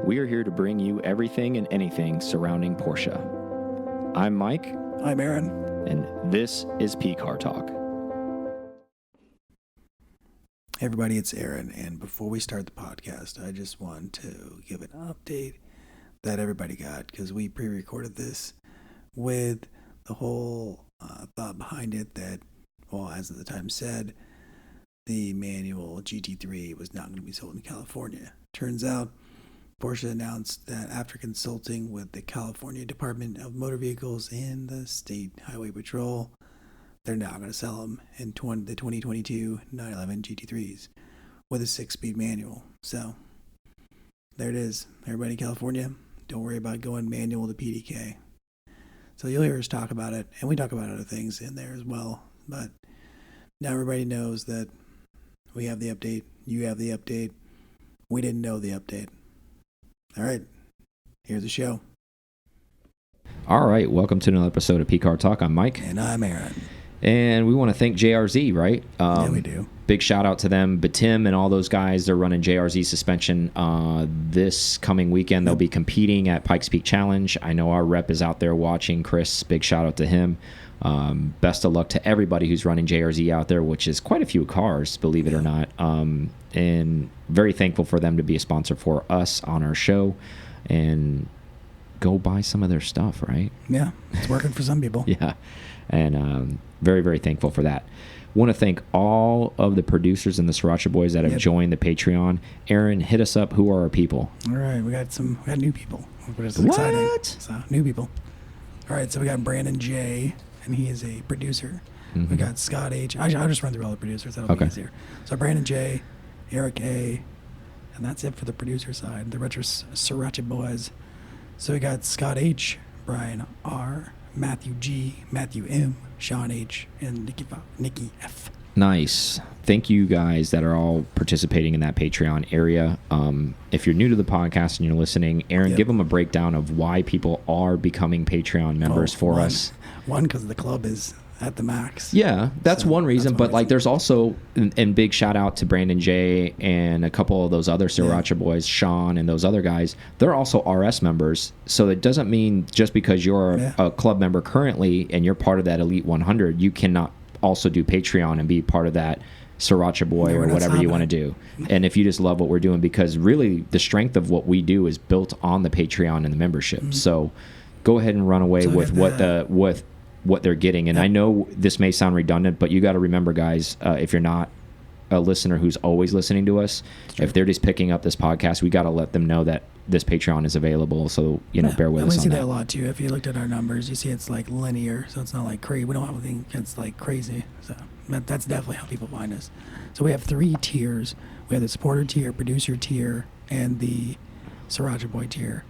We are here to bring you everything and anything surrounding Porsche. I'm Mike. I'm Aaron. And this is P-Car Talk. Hey everybody, it's Aaron. And before we start the podcast, I just want to give an update that everybody got, because we pre-recorded this with the whole thought behind it that, well, as of the time said, the manual GT3 was not going to be sold in California. Turns out, Porsche announced that after consulting with the California Department of Motor Vehicles and the State Highway Patrol, they're now going to sell them in the 2022 911 GT3s with a 6-speed manual. So there it is. Everybody in California, don't worry about going manual to PDK. So you'll hear us talk about it, and we talk about other things in there as well. But now everybody knows that we have the update, you have the update, we didn't know the update. All right, here's the show. All right, welcome to another episode of P-Car Talk. I'm Mike. And I'm Aaron. And we want to thank JRZ, right? Yeah, we do. Big shout out to them. But Tim and all those guys, they're running JRZ Suspension this coming weekend. They'll be competing at Pikes Peak Challenge. I know our rep is out there watching. Chris, big shout out to him. Best of luck to everybody who's running JRZ out there, which is quite a few cars, believe it or not. And very thankful for them to be a sponsor for us on our show. And go buy some of their stuff, right? Yeah, it's working for some people. Yeah, and very, very thankful for that. Want to thank all of the producers and the Sriracha Boys that have joined the Patreon. Aaron, hit us up. Who are our people? All right, we got new people. Which is exciting. So, new people. All right, so we got Brandon J, and he is a producer. Mm-hmm. We got Scott H. I'll just run through all the producers. That'll be easier. So Brandon J, Eric A, and that's it for the producer side. The Retro Sriracha Boys. So we got Scott H, Brian R, Matthew G, Matthew M, Sean H, and Nikki F. Nice. Thank you guys that are all participating in that Patreon area. If you're new to the podcast and you're listening, Aaron, give them a breakdown of why people are becoming Patreon members for us. One, because the club is at the max. Yeah, that's one reason. But like, there's also, and big shout out to Brandon J and a couple of those other Sriracha Boys, Sean and those other guys. They're also RS members. So it doesn't mean just because you're a club member currently and you're part of that Elite 100, you cannot also do Patreon and be part of that Sriracha Boy or whatever you want to do. And if you just love what we're doing, because really the strength of what we do is built on the Patreon and the membership. So go ahead and run away with what they're getting. And I know this may sound redundant, but you got to remember, guys, if you're not a listener who's always listening to us, if they're just picking up this podcast, we got to let them know that this Patreon is available. So, bear with us on that. We see that a lot too. If you looked at our numbers, you see it's like linear. So it's not like crazy. We don't have anything that's like crazy. So that's definitely how people find us. So we have 3 tiers. We have the supporter tier, producer tier, and the Sriracha Boy tier.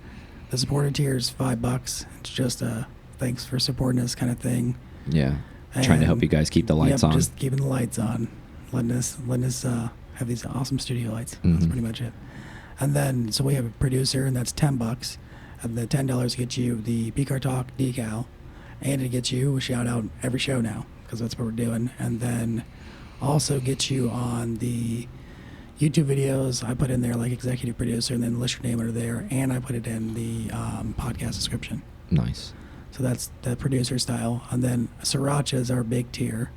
The supporter tier is $5. It's just a thanks for supporting us kind of thing. Yeah. Trying to help you guys keep the lights on. Just keeping the lights on. Letting us have these awesome studio lights. That's pretty much it. And then, so we have a producer, and that's $10. And the $10 gets you the P-Car Talk decal, and it gets you a shout out every show now, because that's what we're doing. And then also gets you on the YouTube videos. I put in there like executive producer, and then list your name under there, and I put it in the podcast description. Nice. So that's the producer style. And then Sriracha is our big tier,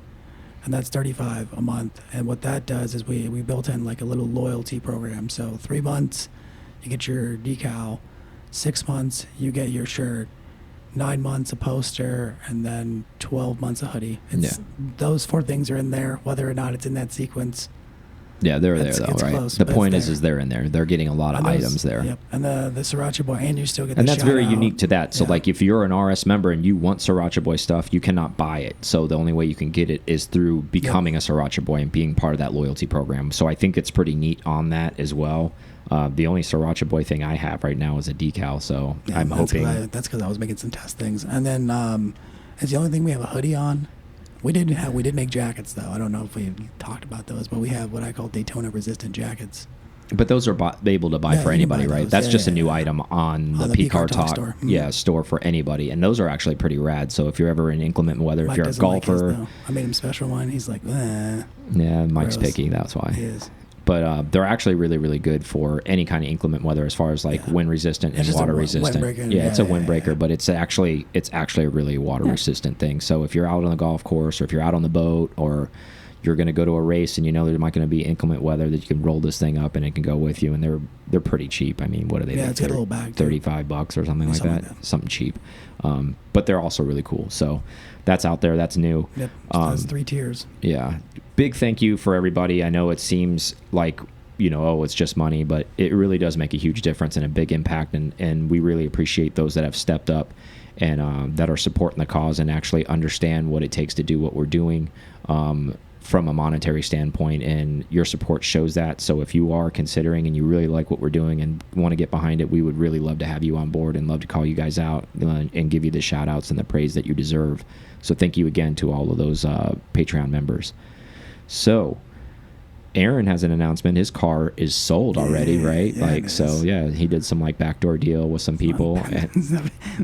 and that's $35 a month. And what that does is we built in like a little loyalty program. So 3 months, you get your decal. 6 months, you get your shirt. 9 months, a poster, and then 12 months, a hoodie. Those 4 things are in there, whether or not it's in that sequence. Yeah, they're there though, right? Close, the point is they're in there. They're getting a lot of items there. Yep. And the Sriracha Boy, and you still get the And that's very shout-out. unique to that. So like if you're an RS member and you want Sriracha Boy stuff, you cannot buy it. So the only way you can get it is through becoming a Sriracha Boy and being part of that loyalty program. So I think it's pretty neat on that as well. The only Sriracha Boy thing I have right now is a decal, so I'm hoping. That's because I was making some test things. And then it's the only thing we have a hoodie on. We did make jackets though. I don't know if we talked about those, but we have what I call Daytona resistant jackets. But those are able to buy for anybody, right? That's just a new item on the P-Car Talk store. Store for anybody. And those are actually pretty rad. So if you're ever in inclement weather, if you're a golfer. I made him special one. He's like, yeah, Mike's picky, that's why. He is. But they're actually really, really good for any kind of inclement weather, as far as like wind resistant and water resistant. It's a windbreaker, but it's actually a really water resistant thing. So if you're out on the golf course, or if you're out on the boat, or you're going to go to a race and you know there might going to be inclement weather, that you can roll this thing up and it can go with you, and they're pretty cheap. I mean, what are they? Yeah, it's got a little bag. $35 or something like that. Something cheap. But they're also really cool. So that's out there. That's new. Yep. That's 3 tiers. Yeah. Big thank you for everybody. I know it seems like, you know, oh, it's just money, but it really does make a huge difference and a big impact. And we really appreciate those that have stepped up and that are supporting the cause and actually understand what it takes to do what we're doing from a monetary standpoint. And your support shows that. So if you are considering and you really like what we're doing and want to get behind it, we would really love to have you on board and love to call you guys out and give you the shout outs and the praise that you deserve. So thank you again to all of those Patreon members. So Aaron has an announcement. His car is sold already, right? Yeah, like, so yeah, he did some like backdoor deal with some people.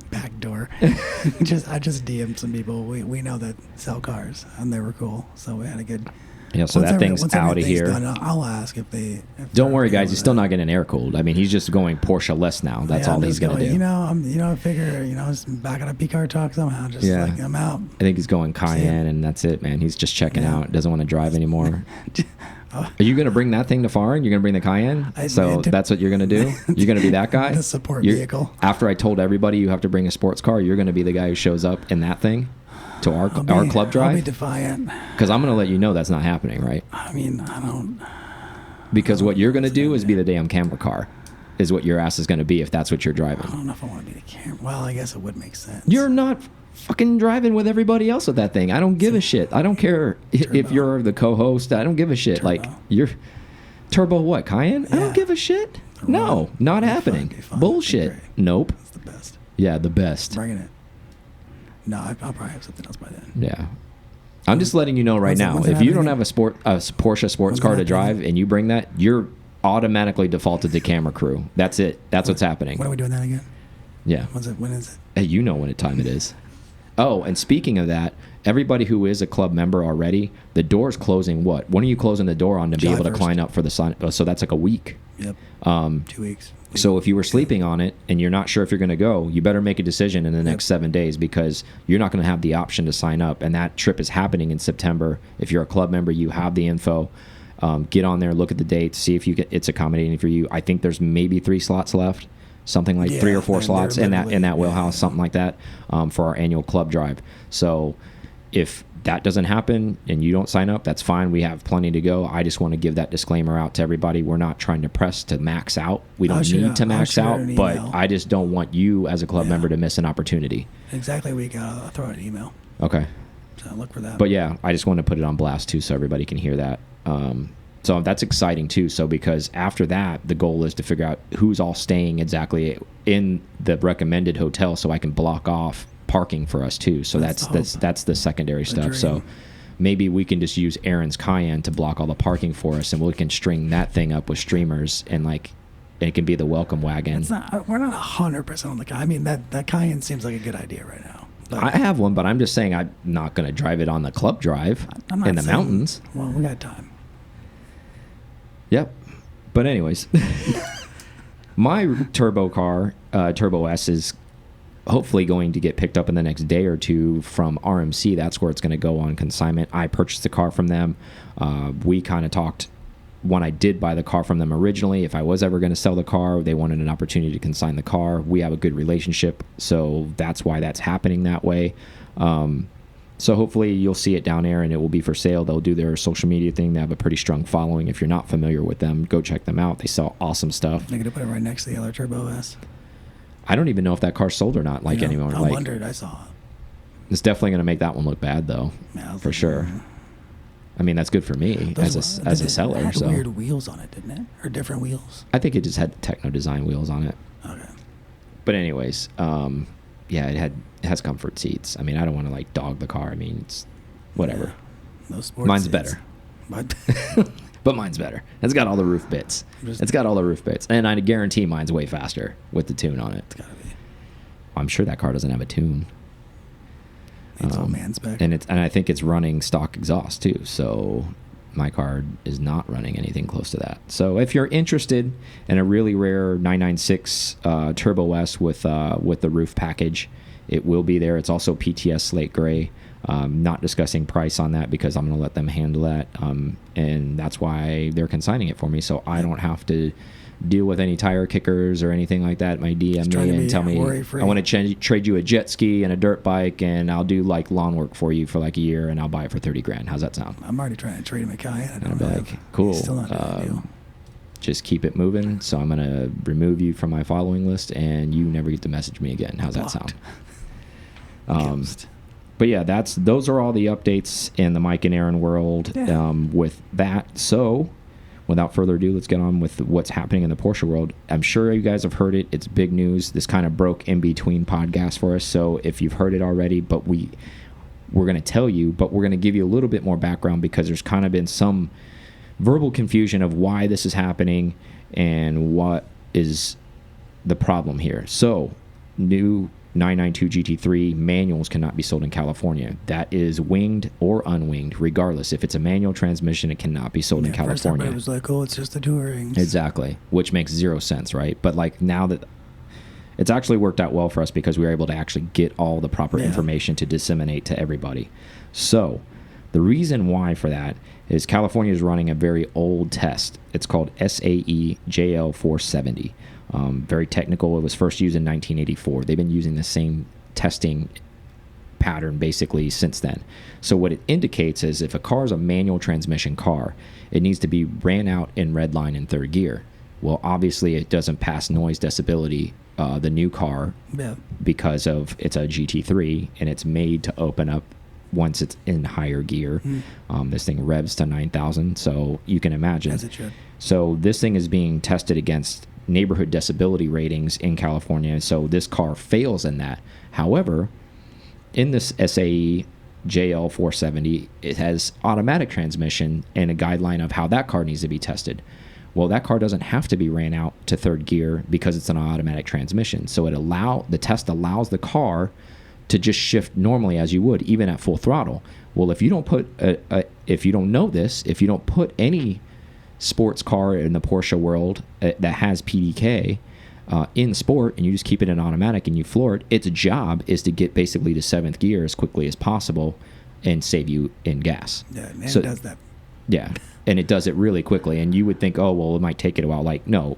Backdoor. I just DM'd some people we know that sell cars, and they were cool. So we had a good. Yeah, so that thing's out of here. Done, I'll ask if they. Don't worry, guys. He's still not getting air cooled. I mean, he's just going Porsche less now. That's all he's gonna do. You know, I figure, just back at a P-car talk somehow. Just like I'm out. I think he's going Cayenne, and that's it, man. He's just checking out. Doesn't want to drive anymore. Are you going to bring that thing to foreign? You're going to bring the Cayenne? That's what you're going to do? You're going to be that guy? The support vehicle. After I told everybody you have to bring a sports car, you're going to be the guy who shows up in that thing to our club drive? I'll be defiant. Because I'm going to let you know that's not happening, right? I mean, I don't... Because what you're going to do is be the damn camera car, is what your ass is going to be if that's what you're driving. I don't know if I want to be the camera. Well, I guess it would make sense. You're not fucking driving with everybody else with that thing. I don't give a shit. I don't care if you're the co-host. I don't give a shit. Like, you're turbo what, Cayenne? I don't give a shit. No, not happening. Bullshit. Nope. That's the best. Yeah, the best. Bringing it. No, I'll probably have something else by then. Yeah. I'm just letting you know right now, if you don't have a Porsche sports car to drive and you bring that, you're automatically defaulted to camera crew. That's it. That's what's happening. When are we doing that again? Yeah. When is it? Hey, you know what time it is. Oh, and speaking of that, everybody who is a club member already, the door's closing what? When are you closing the door on to be able to climb up for the sun? So that's like a week. Yep. 2 weeks. So if you were sleeping on it and you're not sure if you're going to go, you better make a decision in the next 7 days, because you're not going to have the option to sign up. And that trip is happening in September. If you're a club member, you have the info. Get on there, look at the dates, see if it's accommodating for you. I think there's maybe 3 slots left. Something like 3 or 4 slots in that wheelhouse, something like that, for our annual club drive. So if that doesn't happen and you don't sign up, that's fine. We have plenty to go. I just want to give that disclaimer out to everybody. We're not trying to press to max out. We don't need to max out, but I just don't want you as a club member to miss an opportunity. Exactly. I'll throw out an email. Okay. So look for that. But yeah, I just want to put it on blast too, so everybody can hear that. So that's exciting too. So because after that, the goal is to figure out who's all staying exactly in the recommended hotel, so I can block off parking for us too. So that's the secondary stuff. So maybe we can just use Aaron's Cayenne to block all the parking for us, and we can string that thing up with streamers, and like it can be the welcome wagon. We're not 100% on the Cayenne. I mean, that Cayenne seems like a good idea right now. But I have one, but I'm just saying I'm not going to drive it on the club drive in the mountains. Well, we got time. Yep. But anyways, my turbo car, Turbo S, is hopefully going to get picked up in the next day or two from RMC. That's where it's going to go on consignment. I purchased the car from them. We kind of talked when I did buy the car from them originally. If I was ever going to sell the car, they wanted an opportunity to consign the car. We have a good relationship, so that's why that's happening that way. So hopefully you'll see it down there and it will be for sale. They'll do their social media thing. They have a pretty strong following. If you're not familiar with them, go check them out. They sell awesome stuff. They're going to put it right next to the other Turbo S. I don't even know if that car's sold or not anymore. I wondered. I saw it. It's definitely going to make that one look bad though, for sure. I mean, that's good for me as a seller. It had weird wheels on it, didn't it? Or different wheels? I think it just had Techno Design wheels on it. Okay. But anyways, yeah, it has comfort seats. I mean, I don't want to like dog the car. I mean, it's whatever. Yeah, no sports mine's seats. Better. But mine's better. It's got all the roof bits. And I guarantee mine's way faster with the tune on it. It's gotta be. I'm sure that car doesn't have a tune. It's all man spec. And I think it's running stock exhaust too. So my car is not running anything close to that. So if you're interested in a really rare 996 Turbo S with the roof package, it will be there. It's also PTS slate gray. Not discussing price on that because I'm going to let them handle that, and that's why they're consigning it for me, so I don't have to deal with any tire kickers or anything like that. My DM me and tell me I want to trade you a jet ski and a dirt bike, and I'll do like lawn work for you for like a year, and I'll buy it for 30 grand. How's that sound? I'm already trying to trade him a Cayenne. And I'll be like, cool. Just keep it moving. So I'm gonna remove you from my following list, and you never get to message me again. How's that sound? But yeah, those are all the updates in the Mike and Aaron world with that. So without further ado, let's get on with what's happening in the Porsche world. I'm sure you guys have heard it. It's big news. This kind of broke in between podcasts for us. So if you've heard it already, but we're going to tell you, but we're going to give you a little bit more background because there's kind of been some verbal confusion of why this is happening and what is the problem here. So new 992 GT3 manuals cannot be sold in California. That is winged or unwinged, regardless. If it's a manual transmission, it cannot be sold in California. It was like, oh, it's just the Tourings. Exactly, which makes zero sense, right? But like now that it's actually worked out well for us because we were able to actually get all the proper information to disseminate to everybody. So the reason why for that is California is running a very old test. It's called SAE JL 470. Very technical. It was first used in 1984. They've been using the same testing pattern basically since then. So what it indicates is if a car is a manual transmission car, it needs to be ran out in red line in third gear. Well, obviously it doesn't pass noise decibelity, the new car, because of it's a GT3 and it's made to open up once it's in higher gear. This thing revs to 9,000, so you can imagine. As it should. So this thing is being tested against neighborhood decibelity ratings in California, so this car fails in that. However, in this SAE JL 470, it has automatic transmission and a guideline of how that car needs to be tested. Well, that car doesn't have to be ran out to third gear because it's an automatic transmission. So the test allows the car to just shift normally as you would, even at full throttle. Well, if you don't put if you don't know this, if you don't put any sports car in the Porsche world that has PDK in sport, and you just keep it in automatic and you floor it, its job is to get basically to seventh gear as quickly as possible and save you in gas. Yeah, and so, it does that. Yeah, and it does it really quickly. And you would think, oh, well, it might take it a while. Like, no,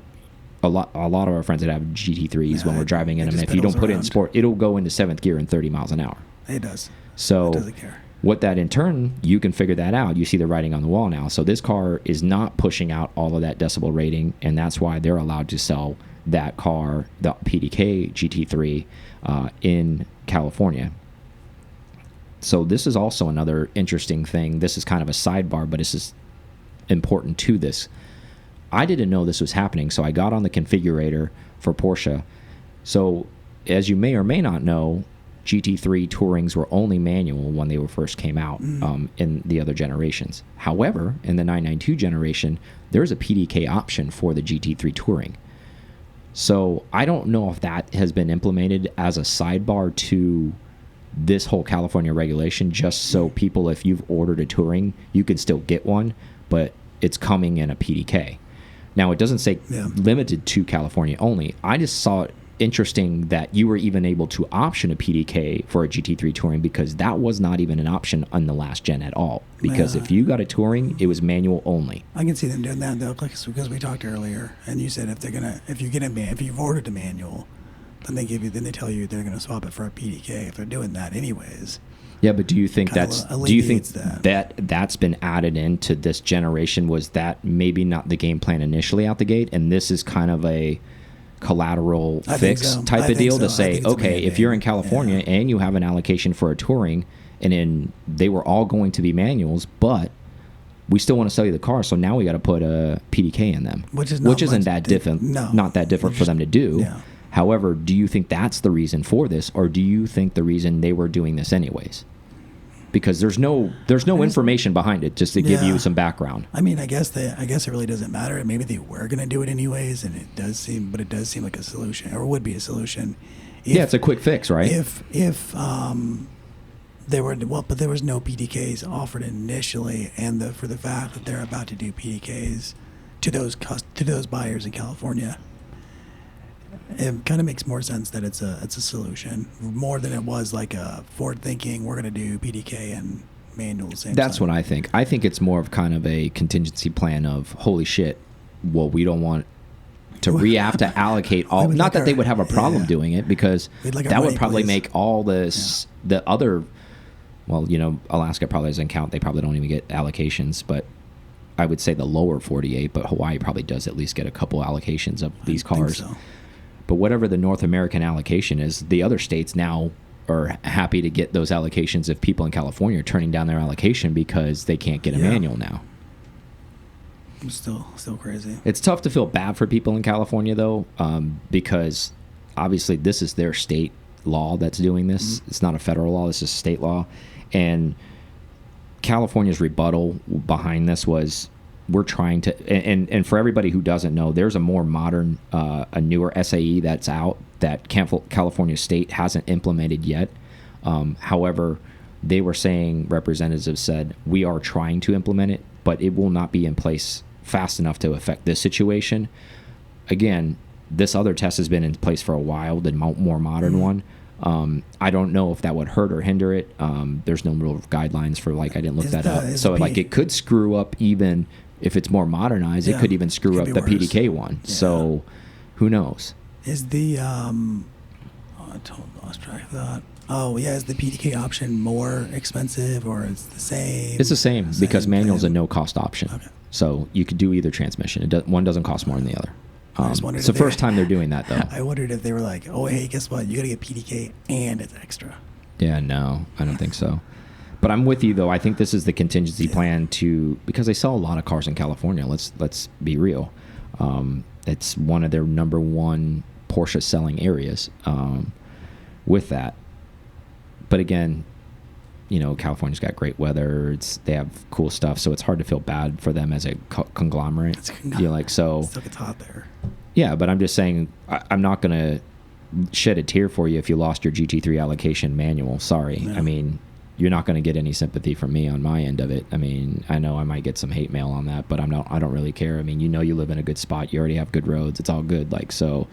a lot of our friends that have GT3s when we're driving in them, if you don't put it in sport, it'll go into seventh gear in 30 miles an hour. It does. So it doesn't care. What that in turn, you can figure that out. You see the writing on the wall now. So this car is not pushing out all of that decibel rating, and that's why they're allowed to sell that car, the PDK GT3, in California. So this is also another interesting thing. This is kind of a sidebar, but this is important to this. I didn't know this was happening, so I got on the configurator for Porsche. So as you may or may not know, GT3 Tourings were only manual when they first came out in the other generations. However, in the 992 generation, there's a PDK option for the GT3 Touring. So I don't know if that has been implemented as a sidebar to this whole California regulation, just so people, if you've ordered a Touring, you can still get one, but it's coming in a PDK. Now, it doesn't say limited to California only. I just saw it interesting that you were even able to option a PDK for a GT3 Touring, because that was not even an option on the last gen at all. Because if you got a Touring, it was manual only. I can see them doing that though, because we talked earlier, and you said if you've ordered a manual, then they tell you they're gonna swap it for a PDK if they're doing that anyways. Yeah, but do you think that's been added into this generation? Was that maybe not the game plan initially out the gate, and this is kind of a collateral fix type of deal to say, okay, if you're in California and you have an allocation for a Touring, and then they were all going to be manuals, but we still want to sell you the car, so now we got to put a PDK in them, which isn't that different. Not that different for them to do. Yeah. However, do you think that's the reason for this, or do you think the reason they were doing this anyways? Because there's no information behind it, just to give you some background. I mean, I guess it really doesn't matter. Maybe they were going to do it anyways, and it does seem like a solution, or would be a solution. It's a quick fix, right? If but there was no PDKs offered initially, and for the fact that they're about to do PDKs to those buyers in California, it kind of makes more sense that it's a solution more than it was like a forward thinking. We're going to do PDK and manual the same That's time. what I think. I think it's more of kind of a contingency plan of holy shit. Well, we don't want to have to allocate all. Not that they would have a problem doing it, because that would probably make all this the other. Well, you know, Alaska probably doesn't count. They probably don't even get allocations, but I would say the lower 48, but Hawaii probably does at least get a couple allocations of these cars. So. But whatever the North American allocation is, the other states now are happy to get those allocations if people in California are turning down their allocation because they can't get a manual now. Still crazy. It's tough to feel bad for people in California, though, because obviously this is their state law that's doing this. It's not a federal law. This is state law. And California's rebuttal behind this was, we're trying to, and for everybody who doesn't know, there's a more modern, a newer SAE that's out that California State hasn't implemented yet. However, they were saying, representatives said, we are trying to implement it, but it will not be in place fast enough to affect this situation. Again, this other test has been in place for a while, the more modern one. I don't know if that would hurt or hinder it. There's no real guidelines for, like, I didn't look that up. So, like, it could screw up even if it's more modernized. It could even screw up the PDK one. Yeah. So, who knows? Is the I lost track of that. Oh, yeah, is the PDK option more expensive, or is it the same? It's the same because manual's a no-cost option. Okay. So you could do either transmission. One doesn't cost more than the other. It's the first time they're doing that, though. I wondered if they were like, oh, hey, guess what? You got to get PDK and it's extra. Yeah, no, I don't think so. But I'm with you, though. I think this is the contingency plan because they sell a lot of cars in California. Let's be real. It's one of their #1 Porsche selling areas with that. But again, you know, California's got great weather. They have cool stuff, so it's hard to feel bad for them as a conglomerate. You know, like, so. It still gets hot there. Yeah, but I'm just saying, I'm not going to shed a tear for you if you lost your GT3 allocation manual. Sorry. No. I mean, you're not going to get any sympathy from me on my end of it. I mean, I know I might get some hate mail on that, but I don't really care. I mean, you know, you live in a good spot. You already have good roads. It's all good. Like, so,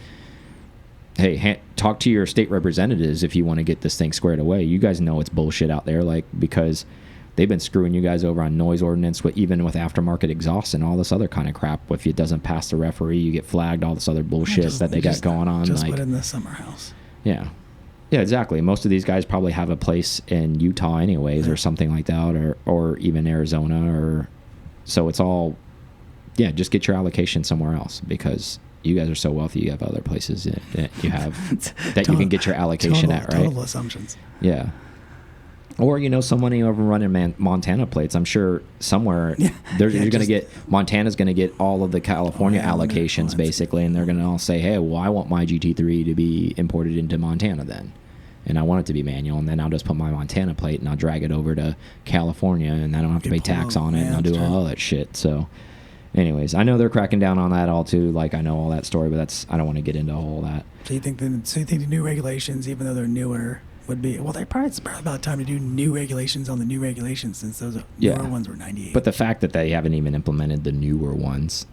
hey, talk to your state representatives if you want to get this thing squared away. You guys know it's bullshit out there, like, because they've been screwing you guys over on noise ordinance, even with aftermarket exhaust and all this other kind of crap. If it doesn't pass the referee, you get flagged, all this other bullshit that they got going on. Just like, put in the summer house. Yeah. Yeah, exactly. Most of these guys probably have a place in Utah anyways, or something like that, or even Arizona, or so it's all, yeah, just get your allocation somewhere else, because you guys are so wealthy, you have other places that you have that you can get your allocation at, right? Total assumptions. Yeah. Or, you know, somebody over running Montana plates. I'm sure somewhere you're going to get, Montana's going to get all of the California allocations, basically, and they're going to all say, hey, well, I want my GT3 to be imported into Montana then. And I want it to be manual, and then I'll just put my Montana plate and I'll drag it over to California, and I don't have to pay tax on it, and I'll do all that shit. So, anyways, I know they're cracking down on that all too. Like, I know all that story, but I don't want to get into all that. So you think the new regulations, even though they're newer, would be, well, it's probably about time to do new regulations on the new regulations, since those newer ones were 98. But the fact that they haven't even implemented the newer ones,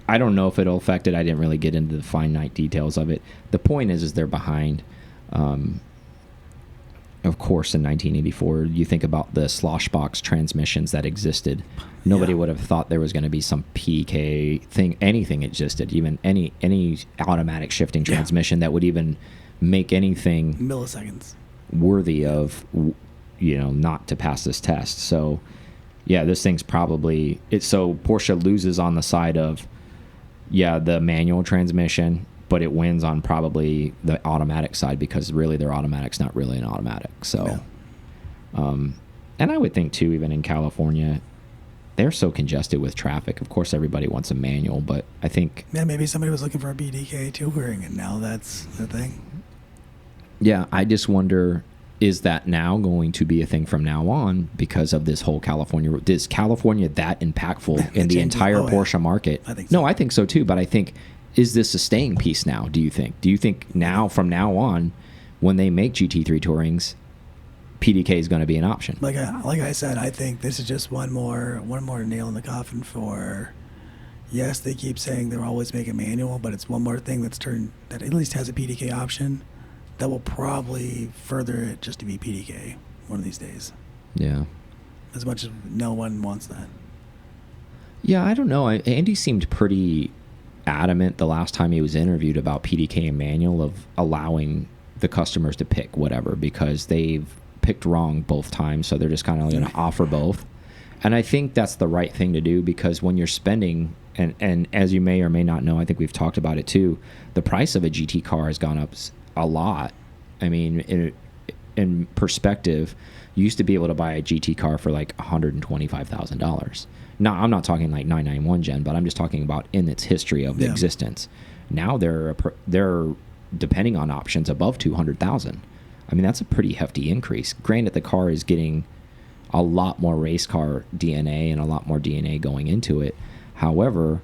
I don't know if it'll affect it. I didn't really get into the finite details of it. The point is they're behind. Of course, in 1984, you think about the slosh box transmissions that existed. Nobody would have thought there was going to be some PK thing, anything existed, even any automatic shifting transmission that would even make anything milliseconds worthy of, you know, not to pass this test. So, yeah, this thing's probably so Porsche loses on the side of, the manual transmission, but it wins on probably the automatic side, because really their automatic's not really an automatic. So, and I would think too, even in California, they're so congested with traffic. Of course, everybody wants a manual, but I think maybe somebody was looking for a BDK touring, and now that's the thing. Yeah, I just wonder, is that now going to be a thing from now on because of this whole California? Is California that impactful in the entire Porsche market? I think so. No, I think so too, but I think, is this a staying piece now, do you think? Do you think now, from now on, when they make GT3 tourings, PDK is going to be an option. Like I said, I think this is just one more nail in the coffin for. Yes, they keep saying they're always making manual, but it's one more thing that at least has a PDK option that will probably further it just to be PDK one of these days. Yeah. As much as no one wants that. Yeah, I don't know. Andy seemed pretty adamant the last time he was interviewed about PDK and manual of allowing the customers to pick whatever, because they've picked wrong both times, so they're just kind of going to offer both. And I think that's the right thing to do, because when you're spending, and as you may or may not know, I think we've talked about it too, the price of a GT car has gone up a lot. I mean, in perspective, you used to be able to buy a GT car for like $125,000. Now, I'm not talking like 991 gen, but I'm just talking about in its history of existence. Now they're depending on options above 200,000. I mean, that's a pretty hefty increase. Granted, the car is getting a lot more race car DNA and a lot more DNA going into it. However,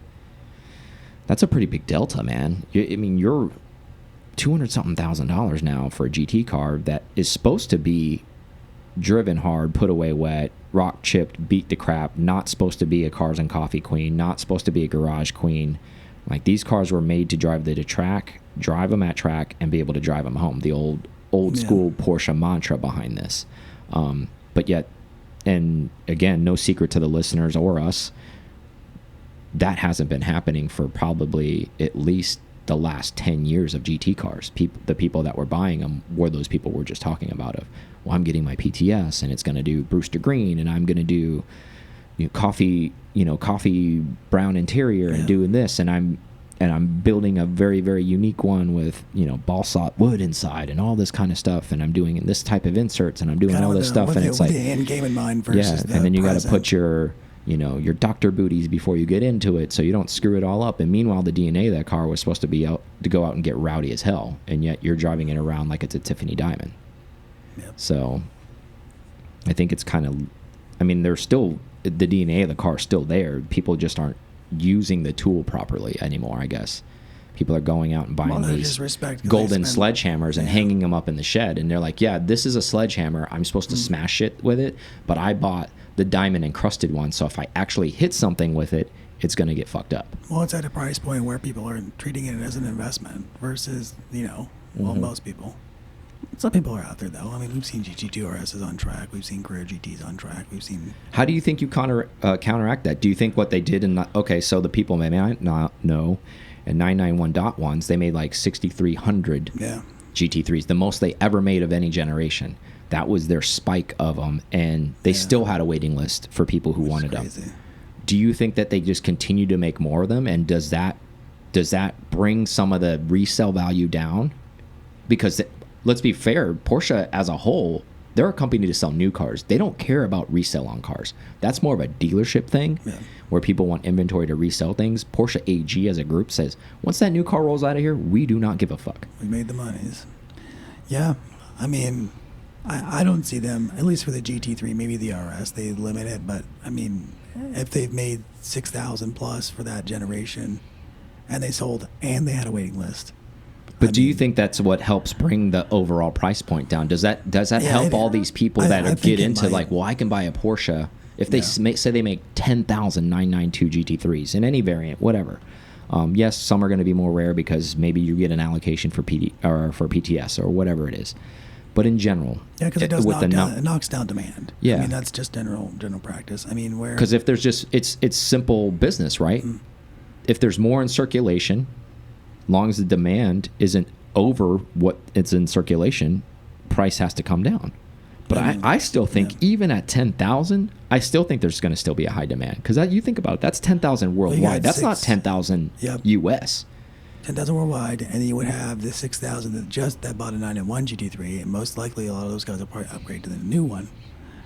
that's a pretty big delta, man. I mean, you're $200-something thousand now for a GT car that is supposed to be driven hard, put away wet, rock chipped, beat to crap, not supposed to be a cars and coffee queen, not supposed to be a garage queen. Like, these cars were made to drive to the track, drive them at track, and be able to drive them home. The old school Porsche mantra behind this. But yet, and again, no secret to the listeners or us, that hasn't been happening for probably at least the last 10 years of GT cars. The people that were buying them were those people we're just talking about of, well, I'm getting my PTS and it's going to do Brewster Green, and I'm going to do coffee brown interior and doing this, and I'm building a very, very unique one with balsat wood inside and all this kind of stuff, and I'm doing this type of inserts, and I'm doing all this stuff, and it's like the end game in mind versus and then you got to put your doctor booties before you get into it, so you don't screw it all up. And meanwhile, the DNA of that car was supposed to be out to go out and get rowdy as hell, and yet you're driving it around like it's a Tiffany diamond. Yep. So I think it's kind of, I mean, there's still the DNA of the car is still there. People just aren't using the tool properly anymore, I guess. People are going out and buying these golden sledgehammers and hanging them up in the shed, and they're like, yeah, this is a sledgehammer, I'm supposed to smash shit with it, but I bought the diamond encrusted one, so if I actually hit something with it, it's going to get fucked up. Well, it's at a price point where people are treating it as an investment versus, most people. Some people are out there, though. I mean, we've seen GT2RSs on track. We've seen Carrera GTs on track. We've seen... How do you think you counteract that? Do you think what they did in... Okay, so the people may not know, in 991.1s, they made like 6,300 GT3s, the most they ever made of any generation. That was their spike of them, and they still had a waiting list for people who wanted them. Do you think that they just continue to make more of them, and does that bring some of the resale value down? Because let's be fair, Porsche as a whole, they're a company to sell new cars. They don't care about resale on cars. That's more of a dealership thing, where people want inventory to resell things. Porsche AG as a group says, once that new car rolls out of here, we do not give a fuck. We made the monies. Yeah, I mean... I don't see them, at least for the GT3, maybe the RS, they limit it, but I mean, if they've made 6,000 plus for that generation, and they sold, and they had a waiting list. But do you think that's what helps bring the overall price point down? Does that help all these people that get into like, well, I can buy a Porsche if they say they make 10,000 992 GT3s in any variant, whatever. Yes, some are going to be more rare because maybe you get an allocation for PTS or whatever it is. But in general, because it knocks down demand. Yeah, I mean that's just general practice. I mean, because if there's just it's simple business, right? If there's more in circulation, long as the demand isn't over what it's in circulation, price has to come down. But I still think even at 10,000, I still think there's going to still be a high demand, because you think about it, that's 10,000 worldwide. That's not 10,000 US. 10,000 worldwide, and then you would have the 6,000 that bought a 991 GT3, and most likely a lot of those guys will probably upgrade to the new one.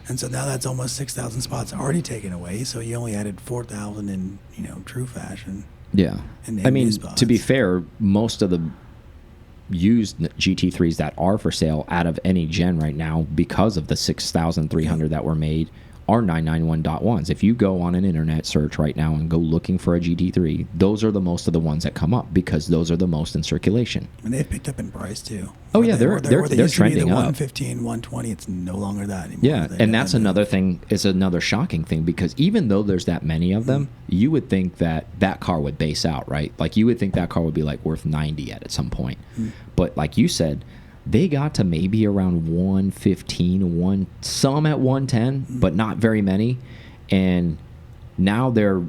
And so now that's almost 6,000 spots already taken away, so you only added 4,000 in, true fashion. Yeah. I mean, to be fair, most of the used GT3s that are for sale out of any gen right now, because of the 6,300 that were made, are 991.1s. If you go on an internet search right now and go looking for a GT3, those are the most of the ones that come up because those are the most in circulation. And they've picked up in price too. Oh yeah, they're trending up. 115, 120. It's no longer that anymore. Yeah, and that's another thing. It's another shocking thing because even though there's that many of them, you would think that that car would base out, right? Like you would think that car would be like worth 90 at some point. But like you said, they got to maybe around 115, some at 110, but not very many. And now they're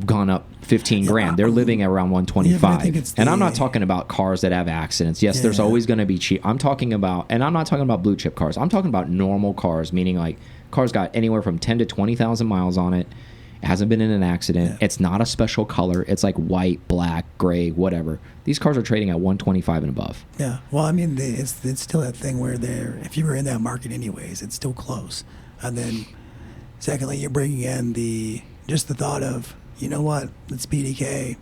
gone up 15 grand. They're living at around 125. And I'm not talking about cars that have accidents. Yes, there's always going to be cheap. I'm talking about, and I'm not talking about blue chip cars. I'm talking about normal cars, meaning like cars got anywhere from 10 to 20,000 miles on it. It hasn't been in an accident. It's not a special color. It's like white, black, gray, whatever. These cars are trading at 125 and above. Yeah. Well, I mean, it's still that thing where if you were in that market anyways, it's still close. And then secondly, you're bringing in just the thought of, you know what, it's PDK,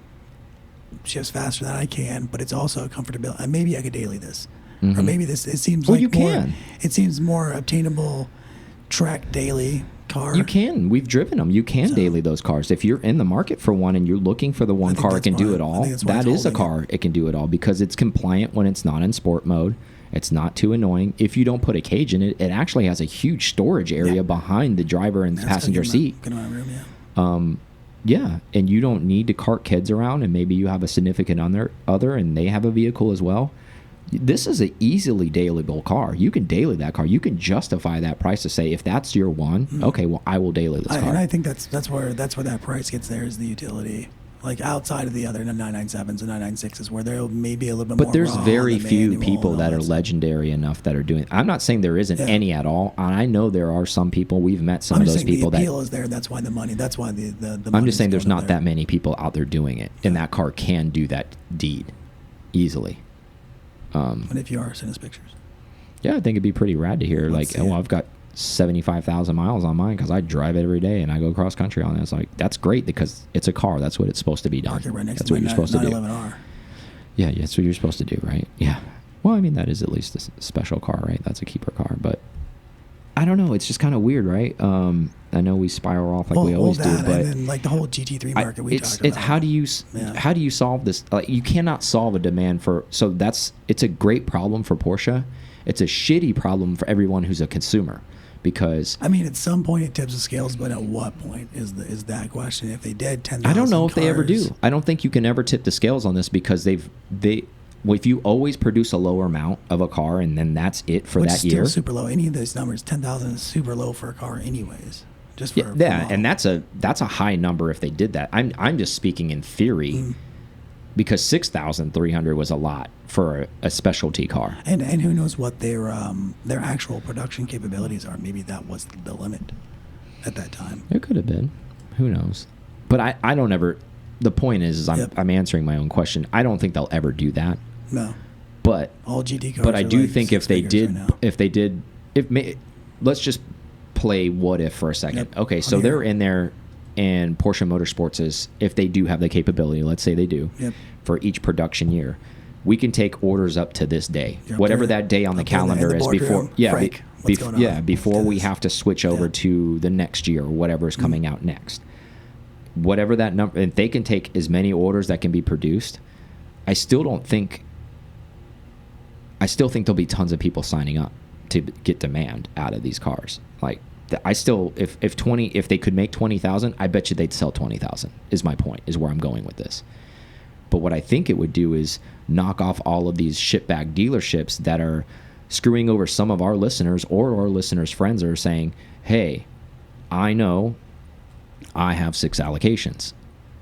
shifts faster than I can, but it's also a comfortability. Maybe I could daily this. Or maybe it seems like you can. It seems more obtainable track daily car. You can. We've driven them. You can daily those cars. If you're in the market for one and you're looking for the one car that can do it all, that is a car it can do it all because it's compliant when it's not in sport mode. It's not too annoying. If you don't put a cage in it, it actually has a huge storage area behind the driver and the passenger seat. Yeah, and you don't need to cart kids around, and maybe you have a significant other and they have a vehicle as well. This is an easily dailyable car. You can daily that car. You can justify that price to say, if that's your one, okay, well, I will daily this car. And I think that's where that price gets there is the utility. Like outside of the other 997s and 996s, where there may be a little bit more. But there's very few people that are legendary enough that are doing. I'm not saying there isn't any at all. I know there are some people. We've met some of those people. The appeal is there. That's why the money. That's why the I'm just saying there's not that many people out there doing it, and that car can do that deed easily. But if you are, send us pictures. Yeah, I think it'd be pretty rad to hear. I've got 75,000 miles on mine because I drive it every day and I go cross country on it. It's like, that's great because it's a car. That's what it's supposed to be done. Right next that's to what you're supposed to do. 911R. Yeah, that's what you're supposed to do, right? Yeah. Well, I mean, that is at least a special car, right? That's a keeper car, but I don't know. It's just kind of weird, right? I know we spiral off like we always do, but and then like the whole GT3 market we talked about. How do you solve this? Like, you cannot solve a demand for. So it's a great problem for Porsche. It's a shitty problem for everyone who's a consumer. Because I mean, at some point it tips the scales, but at what point is that question? If they did 10,000 I don't know if they ever do. I don't think you can ever tip the scales on this because if you always produce a lower amount of a car and then that's it for that year, still super low. Any of those numbers, 10,000 is super low for a car, anyways. Just for and that's a high number if they did that. I'm just speaking in theory. Because 6,300 was a lot for a specialty car. And who knows what their actual production capabilities are. Maybe that was the limit at that time. It could have been. Who knows? But I don't ever... The point is I'm answering my own question. I don't think they'll ever do that. No. But all GT cars. But I do think if they did, let's just play what if for a second. Yep. Okay, so they're in there, and Porsche Motorsports is, if they do have the capability, let's say they do, for each production year, we can take orders up to this day, whatever that day on the calendar is before. Before we have to switch over to the next year or whatever is coming out next. Whatever that number, if they can take as many orders that can be produced, I still think there'll be tons of people signing up to get demand out of these cars. Like, if they could make 20,000, I bet you they'd sell 20,000. Is my point? Is where I'm going with this. But what I think it would do is knock off all of these shitbag dealerships that are screwing over some of our listeners or our listeners' friends are saying, "Hey, I know I have 6 allocations."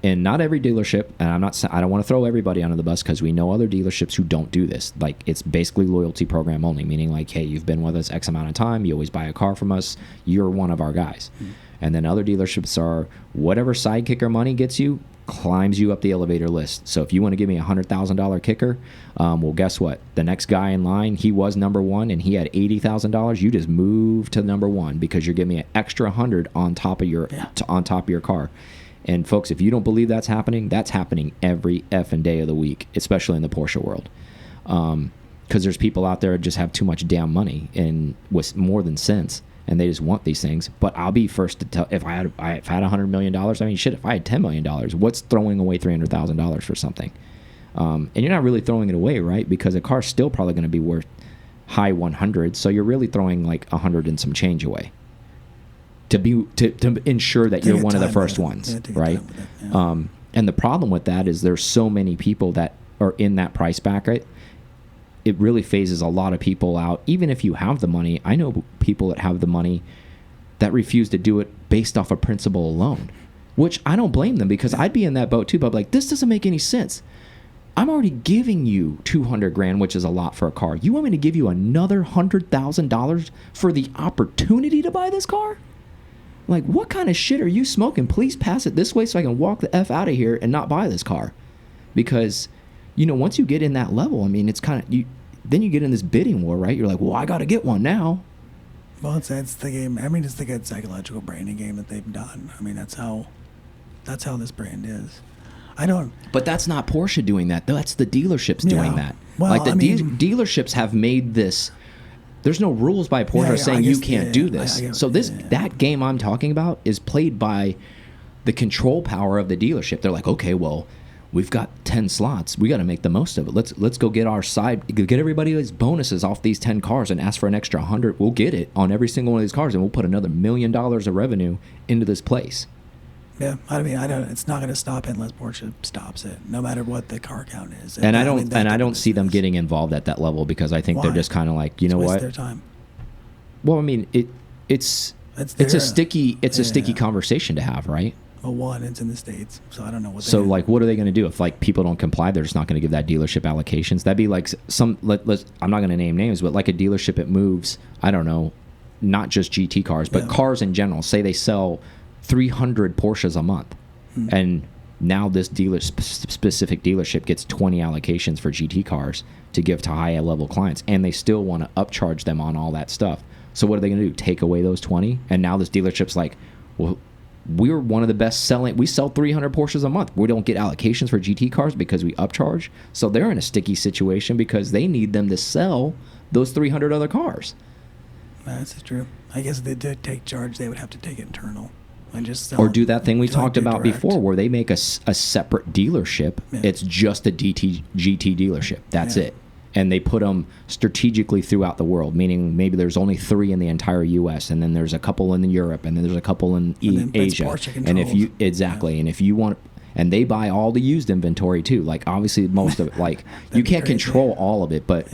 And not every dealership, and I don't want to throw everybody under the bus because we know other dealerships who don't do this. Like, it's basically loyalty program only, meaning like, hey, you've been with us X amount of time, you always buy a car from us, you're one of our guys. And then other dealerships are whatever side kicker money gets you, climbs you up the elevator list. So if you want to give me a $100,000 kicker, well, guess what? The next guy in line, he was number 1 and he had $80,000. You just move to number 1 because you're giving me an extra 100 on top of your car. And folks, if you don't believe that's happening every effing day of the week, especially in the Porsche world. Because there's people out there that just have too much damn money and with more than sense, and they just want these things. But I'll be first to tell, if I had $100 million, I mean, shit, if I had $10 million, what's throwing away $300,000 for something? And you're not really throwing it away, right? Because a car's still probably going to be worth high 100, so you're really throwing like 100 and some change away to ensure that you're one of the first ones, right? And the problem with that is there's so many people that are in that price bracket. It really phases a lot of people out. Even if you have the money, I know people that have the money that refuse to do it based off of principle alone, which I don't blame them, because I'd be in that boat too. But like, this doesn't make any sense. I'm already giving you 200 grand, which is a lot for a car. You want me to give you another $100,000 for the opportunity to buy this car? Like, what kind of shit are you smoking? Please pass it this way so I can walk the F out of here and not buy this car. Because, you know, once you get in that level, I mean, it's kind of, then you get in this bidding war, right? You're like, well, I got to get one now. Well, it's the game. I mean, it's the good psychological branding game that they've done. I mean, that's how this brand is. But that's not Porsche doing that. That's the dealerships doing that. Well, like dealerships have made this. There's no rules by Porsche saying you can't do this. So that game I'm talking about is played by the control power of the dealership. They're like, okay, well, we've got 10 slots. We got to make the most of it. Let's go get our side, get everybody's bonuses off these 10 cars and ask for an extra 100. We'll get it on every single one of these cars, and we'll put another $1 million of revenue into this place. Yeah, I mean, it's not going to stop it unless Porsche stops it, no matter what the car count is. And I don't see them getting involved at that level, because I think they're just kind of like, you know what? Their time. Well, I mean, it's a sticky conversation to have, right? Well, one, it's in the States, so I don't know what. So, like, what are they going to do if, like, people don't comply? They're just not going to give that dealership allocations. That'd be like I'm not going to name names, but like a dealership that moves, I don't know, not just GT cars, but cars in general. Say they sell 300 Porsches a month, and now this specific dealership gets 20 allocations for GT cars to give to high level clients, and they still want to upcharge them on all that stuff. So what are they going to do? Take away those 20? And now this dealership's like, well, we're one of the best selling. We sell 300 Porsches a month. We don't get allocations for GT cars because we upcharge. So they're in a sticky situation because they need them to sell those 300 other cars. That's true. I guess if they did take charge, they would have to take it internal. And just sell, or do that thing we talked about before, where they make a separate dealership. Yeah. It's just a GT dealership. That's it. And they put them strategically throughout the world, meaning maybe there's only 3 in the entire U.S., and then there's a couple in Europe, and then there's a couple in Asia. And if you and if you want, and they buy all the used inventory too. Like, obviously most of it, like you can't control all of it, but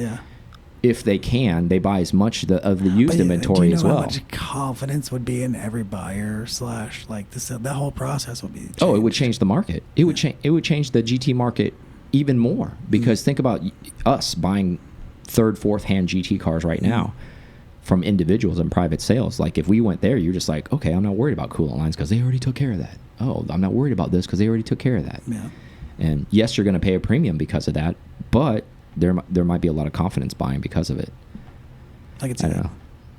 if they can, they buy as much of the used inventory as well. How much confidence would be in every buyer / like this? The whole process would be changed. Oh, it would change the market. It would change. It would change the GT market even more, because think about us buying 3rd, 4th hand GT cars right now from individuals and private sales. Like, if we went there, you're just like, okay, I'm not worried about coolant lines because they already took care of that. Oh, I'm not worried about this because they already took care of that. Yeah. And yes, you're going to pay a premium because of that, but there might be a lot of confidence buying because of it. I don't know.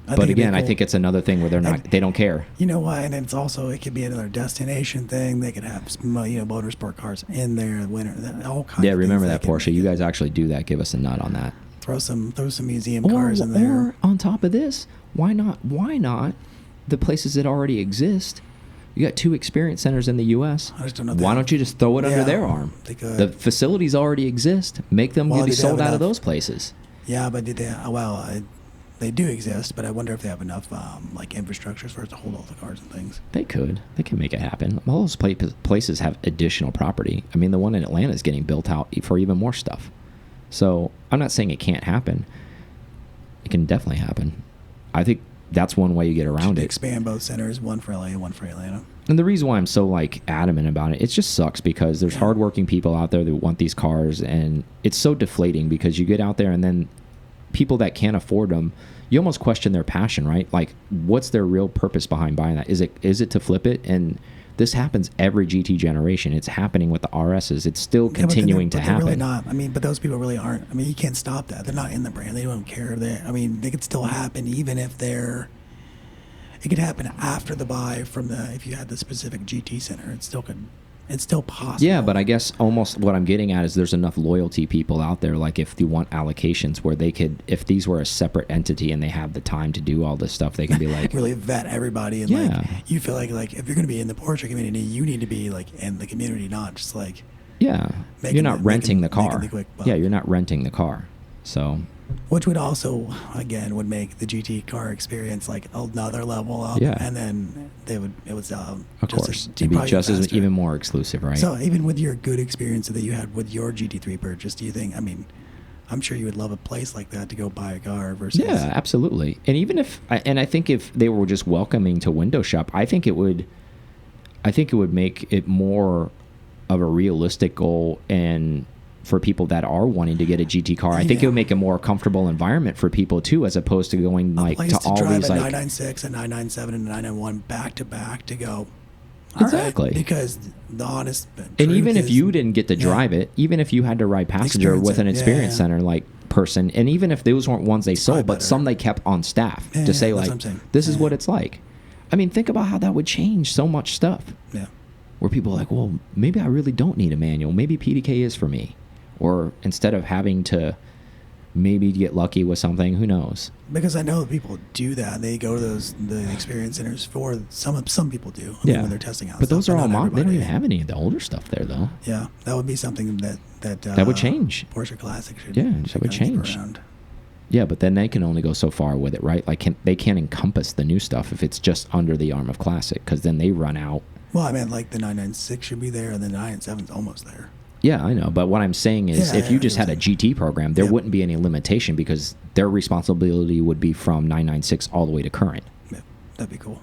But again, I think it's another thing where they don't care. You know why? And it could be another destination thing. They could have motorsport cars in there, winter, all kinds. Yeah, remember that Porsche. You guys actually do that. Give us a nut on that. Throw some museum cars in there. Or on top of this, why not the places that already exist? You got 2 experience centers in the U.S. I just don't know. Why don't you just throw it under their arm? The facilities already exist. Make them get sold out of those places. Yeah, but they do exist, but I wonder if they have enough like infrastructures for it to hold all the cars and things. They could. They can make it happen. All those places have additional property. I mean, the one in Atlanta is getting built out for even more stuff. So I'm not saying it can't happen. It can definitely happen. I think that's one way you get around it. Expand both centers, one for LA, one for Atlanta. And the reason why I'm so adamant about it, it just sucks because there's hardworking people out there that want these cars, and it's so deflating because you get out there and then people that can't afford them, you almost question their passion, right? Like, what's their real purpose behind buying that? Is it to flip it? And this happens every GT generation. It's happening with the RSs. It's still continuing to happen. Really not. I mean, but those people really aren't. I mean, you can't stop that. They're not in the brand. They don't care. They could still happen even if they're. It could happen after the buy if you had the specific GT center. It still could It's still possible. Yeah, but I guess almost what I'm getting at is there's enough loyalty people out there, like if you want allocations where they could, if these were a separate entity and they have the time to do all this stuff, they can be like really vet everybody, and like you feel like if you're going to be in the Porsche community, you need to be like in the community, not just like you're not renting the car. Yeah, you're not renting the car. So which would also again would make the GT car experience like another level up. Yeah. And then it would of course it'd be just as even more exclusive, right? So even with your good experience that you had with your GT3 purchase, do you think, I mean, I'm sure you would love a place like that to go buy a car versus. Yeah, absolutely. And even if, and I think if they were just welcoming to window shop, I think it would make it more of a realistic goal, and for people that are wanting to get a GT car, I think it would make a more comfortable environment for people too, as opposed to going like to all these like 996 and 997 and 991 back to back to go. Exactly. Right, because the honest and even if you didn't get to drive it, even if you had to ride passenger with an experience center like person, and even if those weren't ones they sold, but some they kept on staff to say like, this is what it's like. I mean, think about how that would change so much stuff. Yeah. Where people are like, well, maybe I really don't need a manual. Maybe PDK is for me. Or instead of having to maybe get lucky with something, who knows? Because I know people do that. They go to the experience centers for some people do. I mean, when they're testing out. But those are all they don't even have any of the older stuff there though. Yeah, that would be something that would change. Porsche Classic should. Yeah, that would change. Yeah, but then they can only go so far with it, right? Like they can't encompass the new stuff if it's just under the arm of Classic, because then they run out. Well, I mean, like the 996 should be there, and the 997's almost there. Yeah, I know. But what I'm saying is if you just had a GT program, there wouldn't be any limitation, because their responsibility would be from 996 all the way to current. Yeah, that'd be cool.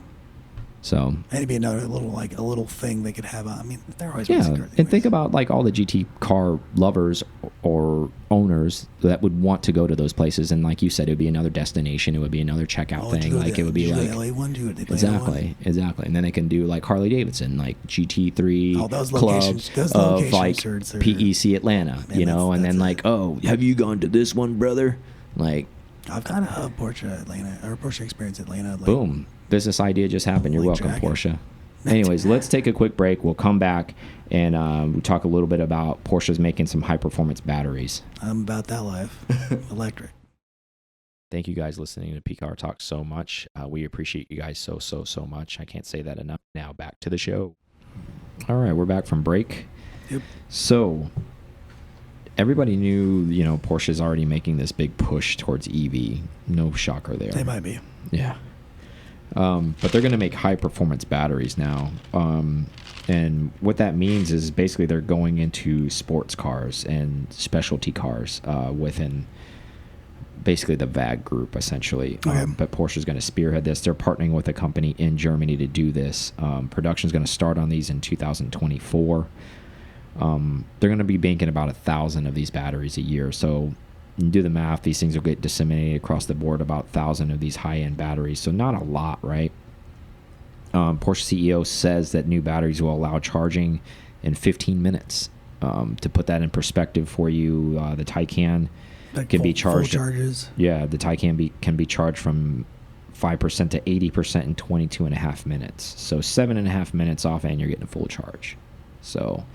So and it'd be another little thing they could have. I mean, they're always and think about like all the GT car lovers or owners that would want to go to those places, and like you said, it would be another destination. It would be another checkout thing. Like it would be like LA one, exactly, and then they can do like Harley Davidson, like GT3 those club of like PEC Atlanta, you know, and then like, oh, have you gone to this one, brother? Like, I've kind of hub Porsche Atlanta or Porsche Experience Atlanta. Like, boom. Business idea just happened. You're welcome, Porsche. Anyways, let's take a quick break. We'll come back and we'll talk a little bit about Porsche's making some high-performance batteries. I'm about that life. Electric. Thank you guys listening to PCAR Talk so much. We appreciate you guys so much. I can't say that enough. Now back to the show. All right, we're back from break. Yep. So everybody knew, you know, Porsche's already making this big push towards EV. No shocker there. They might be. Yeah. But they're going to make high performance batteries now. And what that means is basically they're going into sports cars and specialty cars within basically the VAG group, essentially. Okay. But Porsche's going to spearhead this. They're partnering with a company in Germany to do this. Production is going to start on these in 2024. They're going to be banking about 1,000 of these batteries a year. So you do the math, these things will get disseminated across the board, about 1,000 of these high-end batteries. So not a lot, right? Porsche CEO says that new batteries will allow charging in 15 minutes. To put that in perspective for you, the Taycan can be charged. Full charges. Yeah, the Taycan can be charged from 5% to 80% in 22.5 minutes. So 7.5 minutes off, and you're getting a full charge. So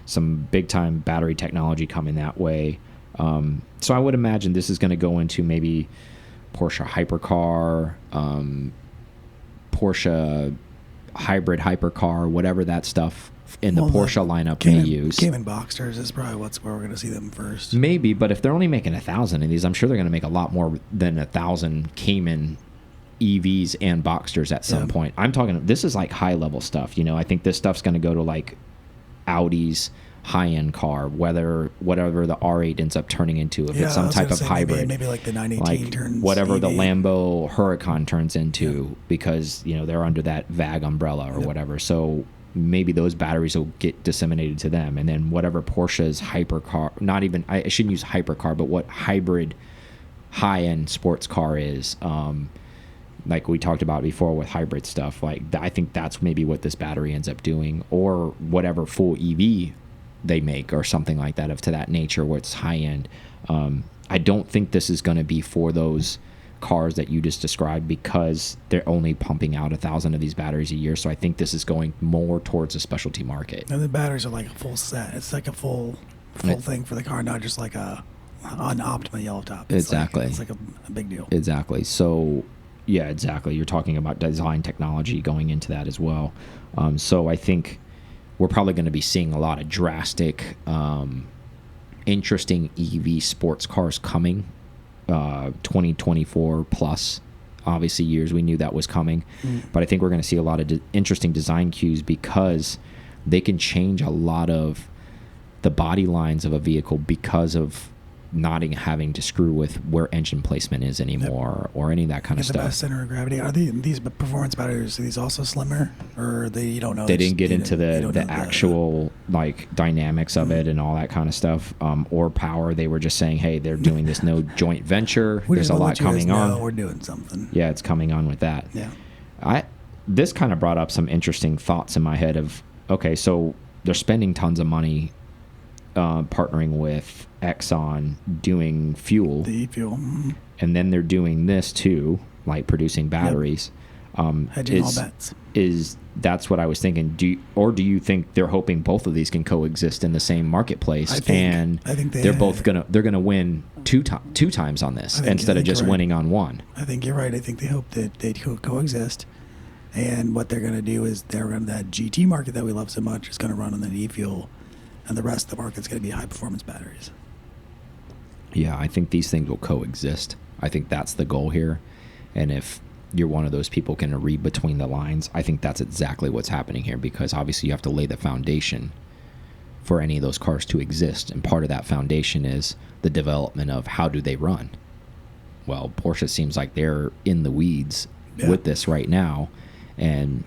some big-time battery technology coming that way. So I would imagine this is going to go into maybe Porsche hypercar, Porsche hybrid hypercar, whatever that stuff in the Porsche lineup may use. Cayman Boxsters is probably where we're going to see them first. Maybe, but if they're only making 1,000 of these, I'm sure they're going to make a lot more than 1,000 Cayman EVs and Boxsters at some point. I'm talking, this is like high-level stuff. You know, I think this stuff's going to go to like Audi's high-end car, whatever the R8 ends up turning into, if it's some type of hybrid, maybe like the 918 like turns whatever EV. The Lambo Huracan turns into, because you know they're under that VAG umbrella or whatever. So maybe those batteries will get disseminated to them, and then whatever Porsche's hypercar, not even, I shouldn't use hypercar, but what hybrid high-end sports car is, like we talked about before with hybrid stuff, like I think that's maybe what this battery ends up doing, or whatever full EV they make or something like that, of to that nature where it's high end. I don't think this is going to be for those cars that you just described because they're only pumping out 1,000 of these batteries a year. So I think this is going more towards a specialty market. And the batteries are like a full set. It's like a full thing for the car, not just like an Optima yellow top. Exactly. It's like a big deal. Exactly. So, yeah, exactly. You're talking about design technology going into that as well. So I think we're probably going to be seeing a lot of drastic, interesting EV sports cars coming. 2024 plus, obviously years we knew that was coming, but I think we're going to see a lot of interesting design cues because they can change a lot of the body lines of a vehicle because of not having to screw with where engine placement is anymore, or any of that kind of The stuff. best center of gravity. Are these performance batteries? Are these also slimmer, or you don't know? They didn't get into the actual like dynamics of it and all that kind of stuff, or power. They were just saying, hey, they're doing this no joint venture. There's a lot coming on. We're doing something. Yeah, it's coming on with that. Yeah. This kind of brought up some interesting thoughts in my head of, okay, so they're spending tons of money partnering with Exxon doing fuel. The e-fuel. And then they're doing this too, like producing batteries. Hedging all bets. That's what I was thinking. Do you think they're hoping both of these can coexist in the same marketplace? I think they're gonna win two times on this instead of just winning on one. I think you're right. I think they hope that they coexist. And what they're going to do is that GT market that we love so much is going to run on the e-fuel, and the rest of the market's going to be high performance batteries. Yeah, I think these things will coexist. I think that's the goal here. And if you're one of those people can read between the lines, I think that's exactly what's happening here, because obviously you have to lay the foundation for any of those cars to exist. And part of that foundation is the development of how do they run. Well, Porsche seems like they're in the weeds with this right now. And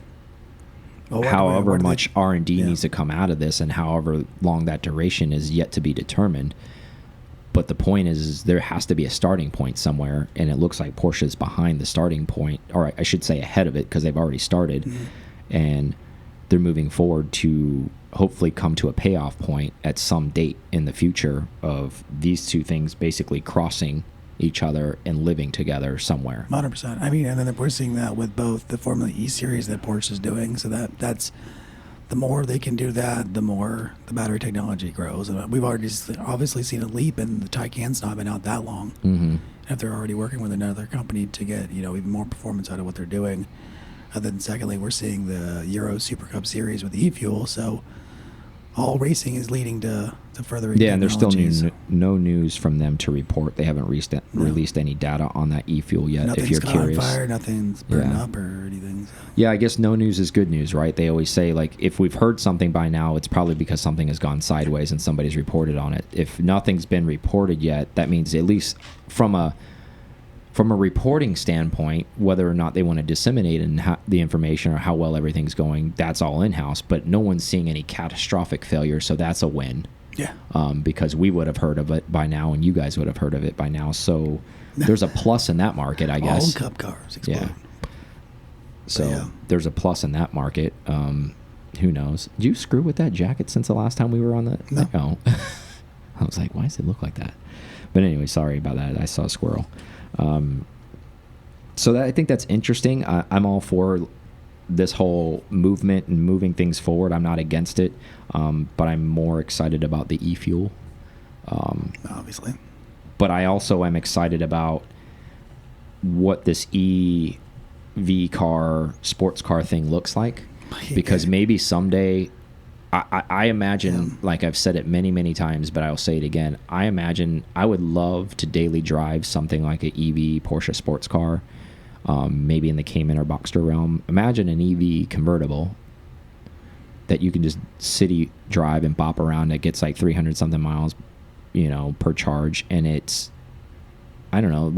however much R&D needs to come out of this and however long that duration is yet to be determined. But the point is there has to be a starting point somewhere, and it looks like Porsche is behind the starting point, or I should say ahead of it, because they've already started. And they're moving forward to hopefully come to a payoff point at some date in the future of these two things basically crossing each other and living together somewhere. 100%. I mean, and then we're seeing that with both the Formula E series that Porsche is doing. So that's the more they can do that, the more the battery technology grows. And we've already obviously seen a leap, and the Taycan's not been out that long. And if they're already working with another company to get even more performance out of what they're doing. And then secondly, we're seeing the Euro Super Cup series with the e-fuel. So all racing is leading to further. Yeah, and there's still no news from them to report. They haven't released any data on that e-fuel yet. Nothing's if you're curious, on fire, nothing's burned up or anything. So. Yeah, I guess no news is good news, right? They always say, like, if we've heard something by now, it's probably because something has gone sideways and somebody's reported on it. If nothing's been reported yet, that means at least from a reporting standpoint, whether or not they want to disseminate the information or how well everything's going, that's all in-house. But no one's seeing any catastrophic failure, so that's a win. Yeah. Because we would have heard of it by now, and you guys would have heard of it by now. So there's a plus in that market, I guess. All Cup cars explode. Yeah. So there's a plus in that market. Who knows? Did you screw with that jacket since the last time we were on the... No. I was like, why does it look like that? But anyway, sorry about that. I saw a squirrel. So I think that's interesting. I'm all for this whole movement and moving things forward. I'm not against it, but I'm more excited about the e-fuel. Obviously. But I also am excited about what this EV car, sports car thing looks like, because maybe someday... I imagine, like I've said it many, many times, but I'll say it again. I imagine I would love to daily drive something like an EV Porsche sports car, maybe in the Cayman or Boxster realm. Imagine an EV convertible that you can just city drive and bop around. It gets like 300-something miles, per charge, and it's, I don't know,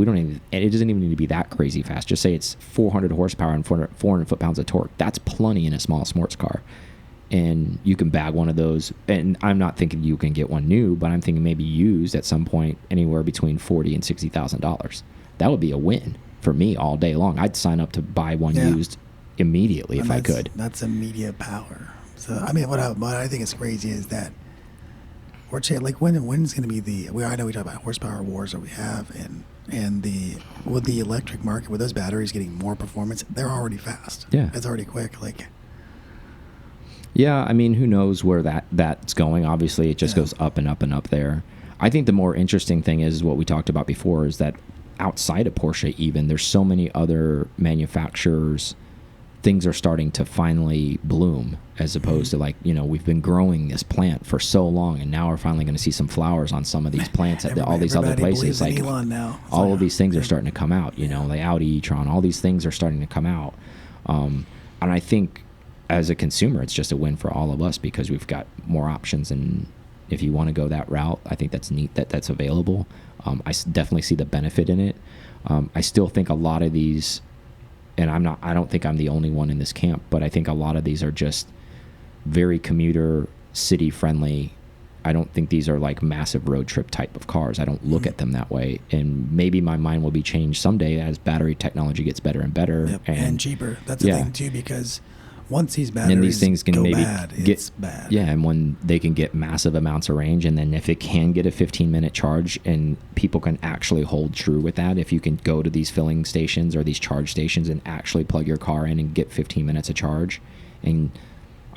it doesn't even need to be that crazy fast. Just say it's 400 horsepower and 400 foot-pounds of torque. That's plenty in a small sports car. And you can bag one of those, and I'm not thinking you can get one new, but I'm thinking maybe used at some point, anywhere between $40,000 and $60,000. That would be a win for me all day long. I'd sign up to buy one used immediately if I could. That's immediate power. So I mean, what I think is crazy is that Or like when's going to be I know we talk about horsepower wars that we have, and with the electric market, with those batteries getting more performance, they're already fast. Yeah. It's already quick. Like, yeah, I mean, who knows where that's going? Obviously, it just goes up and up and up there. I think the more interesting thing is what we talked about before, is that outside of Porsche even, there's so many other manufacturers, things are starting to finally bloom, as opposed to, like, you know, we've been growing this plant for so long, and now we're finally going to see some flowers on some of these plants at all these other places. Like, Elon now. all of these things are starting to come out, you know, the Audi e-tron, all these things are starting to come out. And I think as a consumer, it's just a win for all of us, because we've got more options, and if you want to go that route, I think that's neat that that's available. I definitely see the benefit in it. I still think a lot of these, and I don't think I'm the only one in this camp, but I think a lot of these are just very commuter, city friendly. I don't think these are like massive road trip type of cars. I don't look at them that way. And maybe my mind will be changed someday as battery technology gets better and better. Yep. And cheaper. That's the thing too, because once these batteries and these things can maybe it's bad. Yeah, and when they can get massive amounts of range, and then if it can get a 15-minute charge, and people can actually hold true with that, if you can go to these filling stations or these charge stations and actually plug your car in and get 15 minutes of charge, and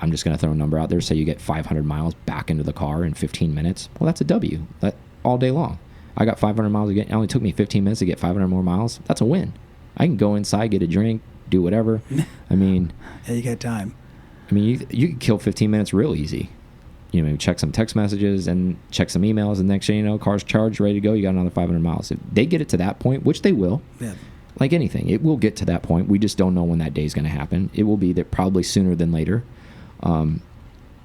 I'm just going to throw a number out there, say you get 500 miles back into the car in 15 minutes, well, that's a W. That all day long. I got 500 miles again. It only took me 15 minutes to get 500 more miles. That's a win. I can go inside, get a drink, do whatever. I mean, yeah, you got time. I mean, you can kill 15 minutes real easy. You know, maybe check some text messages and check some emails, and next thing you know, car's charged, ready to go. You got another 500 miles. If they get it to that point, which they will, like anything, it will get to that point. We just don't know when that day is going to happen. It will be there probably sooner than later.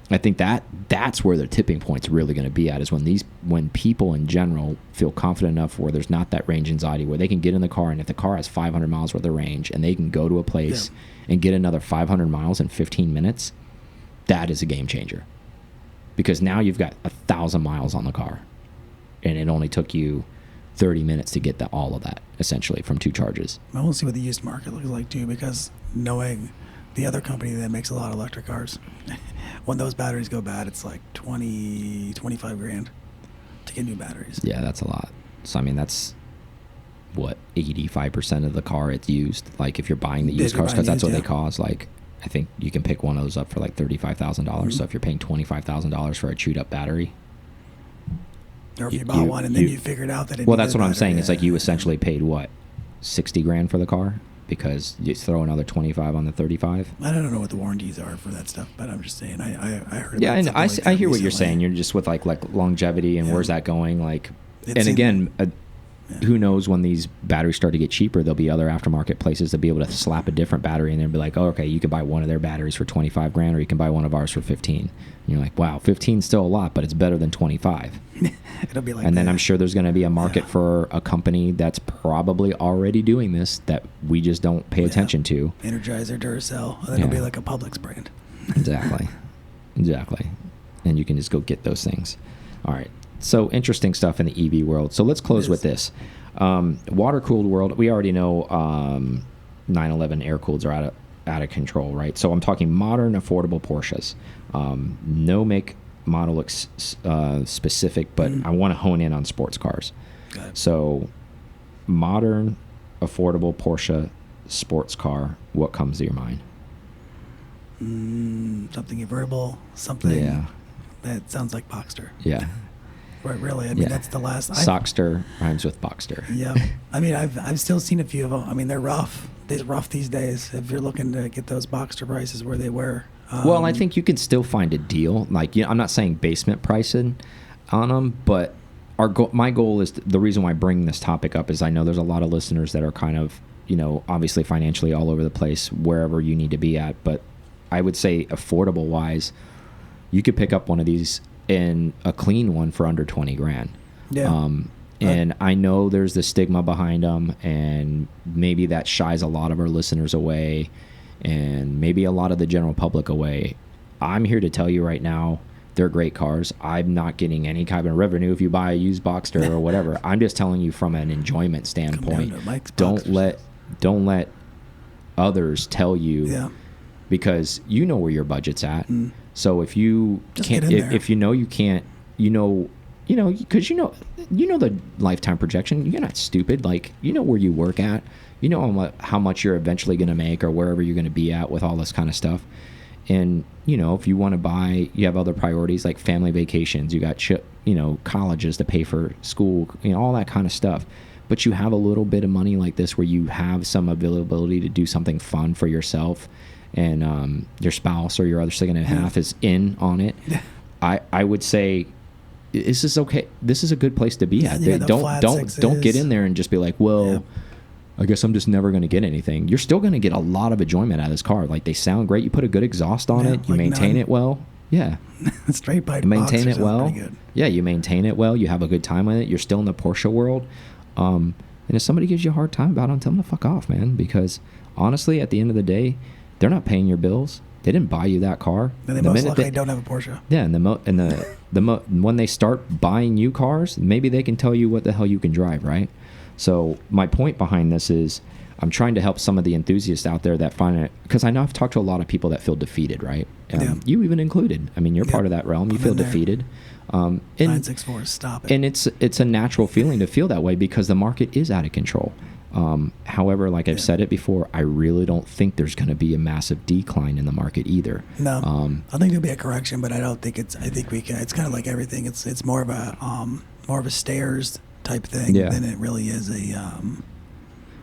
I think that's where the tipping point's really going to be at, is when people in general feel confident enough where there's not that range anxiety, where they can get in the car, and if the car has 500 miles worth of range and they can go to a place and get another 500 miles in 15 minutes, that is a game changer. Because now you've got 1,000 miles on the car, and it only took you 30 minutes to get all of that, essentially, from 2 charges. I want to see what the used market looks like too, because knowing the other company that makes a lot of electric cars, when those batteries go bad, it's like 25 grand to get new batteries. Yeah, that's a lot. So I mean, that's what, 85% of the car it's used. Like, if you're buying the used cars, because that's what they cost. Like, I think you can pick one of those up for like $35,000. So if you're paying $25,000 for a chewed up battery, or if you bought one and then you figured out that it well, that's what I'm saying. It's like you essentially paid what, 60 grand for the car, because you throw another 25 on the 35. I don't know what the warranties are for that stuff, but I'm just saying I heard. Yeah, and I hear what recently. you're saying. You're just with like longevity and where's that going? Like, It's and again, who knows when these batteries start to get cheaper? There'll be other aftermarket places to be able to slap a different battery in there and be like, oh, okay, you can buy one of their batteries for 25 grand, or you can buy one of ours for 15. And you're like, wow, 15 is still a lot, but it's better than 25. It'll be like and then I'm sure there's going to be a market for a company that's probably already doing this that we just don't pay attention to. Energizer, Duracell, and then it'll be like a Publix brand. Exactly. Exactly. And you can just go get those things. All right. So interesting stuff in the EV world. So let's close with this. Water-cooled world. We already know 911 air-cooleds are out of control, right? So I'm talking modern, affordable Porsches. No make, model specific, but I want to hone in on sports cars. So modern, affordable Porsche sports car, what comes to your mind? Something convertible, something that sounds like Boxster. Yeah. Right, really. I mean, that's the last. Sockster rhymes with Boxster. Yeah. I mean, I've still seen a few of them. I mean, they're rough. They're rough these days. If you're looking to get those Boxster prices where they were. Well, I think you can still find a deal. Like, I'm not saying basement pricing on them, but my goal is, the reason why I bring this topic up is I know there's a lot of listeners that are kind of, obviously financially all over the place, wherever you need to be at. But I would say affordable wise, you could pick up one of these in a clean one for under 20 grand. Yeah. And I know there's the stigma behind them, and maybe that shies a lot of our listeners away, and maybe a lot of the general public away. I'm here to tell you right now, they're great cars. I'm not getting any kind of revenue if you buy a used Boxster or whatever. I'm just telling you from an enjoyment standpoint. Don't let others tell you, because you know where your budget's at. So if you can't, if you know you can't because you know the lifetime projection. You're not stupid. Like, you know where you work at. You know how much you're eventually going to make or wherever you're going to be at with all this kind of stuff. And, if you want to buy, you have other priorities like family vacations. You got, colleges to pay for school, all that kind of stuff. But you have a little bit of money like this where you have some availability to do something fun for yourself, and your spouse or your other second and a half is in on it. I would say this is okay. This is a good place to be at. Don't get in there and just be like, well, I guess I'm just never going to get anything. You're still going to get a lot of enjoyment out of this car. Like, they sound great. You put a good exhaust on it. You maintain it well. Yeah. Straight pipe. You maintain it well. Yeah, you maintain it well. You have a good time with it. You're still in the Porsche world. And if somebody gives you a hard time about it, tell them to fuck off, man. Because honestly, at the end of the day, they're not paying your bills. They didn't buy you that car. And they most likely don't have a Porsche. Yeah, and when they start buying you cars, maybe they can tell you what the hell you can drive, right? So my point behind this is I'm trying to help some of the enthusiasts out there that find it, because I know I've talked to a lot of people that feel defeated, right? You even included. I mean, you're part of that realm. You feel defeated. 964, stop it. And it's a natural feeling to feel that way because the market is out of control. However, like I've said it before, I really don't think there's going to be a massive decline in the market either. No, I think there'll be a correction, but I don't think it's. I think we can. It's kind of like everything. It's more of a stairs type thing than it really is a.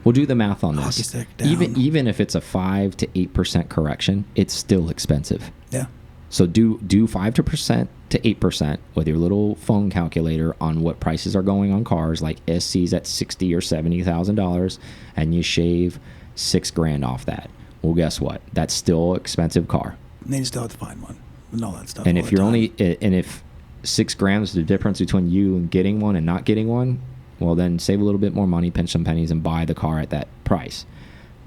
We'll do the math on hockey this. Stick down. Even if it's a 5 to 8% correction, it's still expensive. Yeah. So do 5% to 8% with your little phone calculator on what prices are going on cars like SCs at $60,000 or $70,000, and you shave $6,000 off that. Well, guess what? That's still an expensive car. And then you still have to find one and all that stuff. And if if $6,000 is the difference between you and getting one and not getting one, well, then save a little bit more money, pinch some pennies, and buy the car at that price.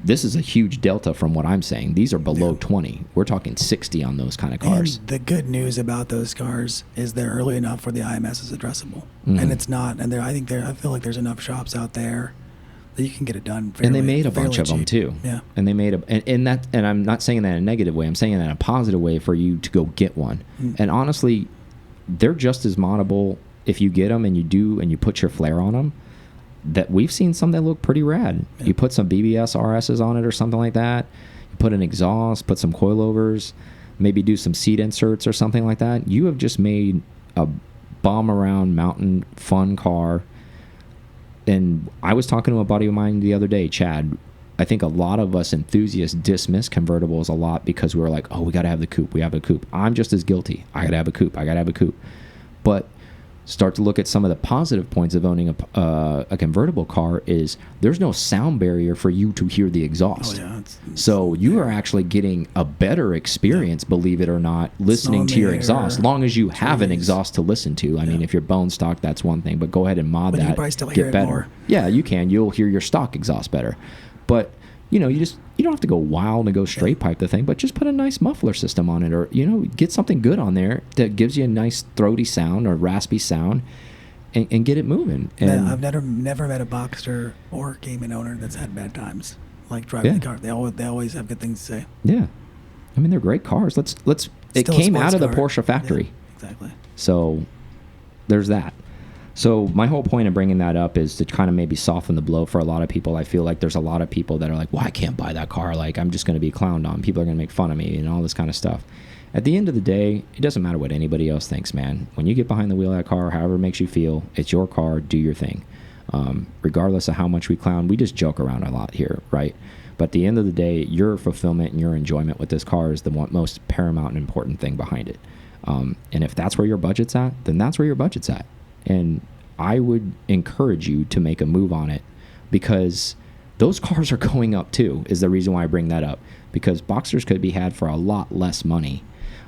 This is a huge delta from what I'm saying. These are below 20. We're talking 60 on those kind of cars. And the good news about those cars is they're early enough where the IMS is addressable, and it's not. And I feel like there's enough shops out there that you can get it done. And they made a bunch of them too. Yeah. And they made and I'm not saying that in a negative way. I'm saying that in a positive way for you to go get one. And honestly, they're just as moddable if you get them and you put your flair on them. That we've seen some that look pretty rad. Yeah. You put some BBS RSs on it or something like that. You put an exhaust, put some coilovers, maybe do some seat inserts or something like that. You have just made a bomb around mountain fun car. And I was talking to a buddy of mine the other day, Chad. I think a lot of us enthusiasts dismiss convertibles a lot because we were like, oh, we got to have the coupe. We have a coupe. I'm just as guilty. I got to have a coupe. I got to have a coupe. But start to look at some of the positive points of owning a convertible car is there's no sound barrier for you to hear the exhaust. Oh, yeah, so you are actually getting a better experience, believe it or not, listening to your exhaust, as long as you have an exhaust to listen to. I mean, if you're bone stock, that's one thing, but go ahead and mod that. You probably still hear get better. More. Yeah, you can. You'll hear your stock exhaust better. But you don't have to go wild and go straight pipe the thing, but just put a nice muffler system on it, or get something good on there that gives you a nice throaty sound or raspy sound, and get it moving. And I've never met a Boxster or Cayman owner that's had bad times like driving the car. They always have good things to say. Yeah, I mean, they're great cars. It came out of the Porsche factory. Yeah, exactly. So there's that. So my whole point of bringing that up is to kind of maybe soften the blow for a lot of people. I feel like there's a lot of people that are like, well, I can't buy that car. Like, I'm just going to be clowned on. People are going to make fun of me and all this kind of stuff. At the end of the day, it doesn't matter what anybody else thinks, man. When you get behind the wheel of that car, however it makes you feel, it's your car. Do your thing. Regardless of how much we clown, we just joke around a lot here, right? But at the end of the day, your fulfillment and your enjoyment with this car is the most paramount and important thing behind it. And if that's where your budget's at, then that's where your budget's at. And I would encourage you to make a move on it, because those cars are going up too, is the reason why I bring that up, because Boxsters could be had for a lot less money.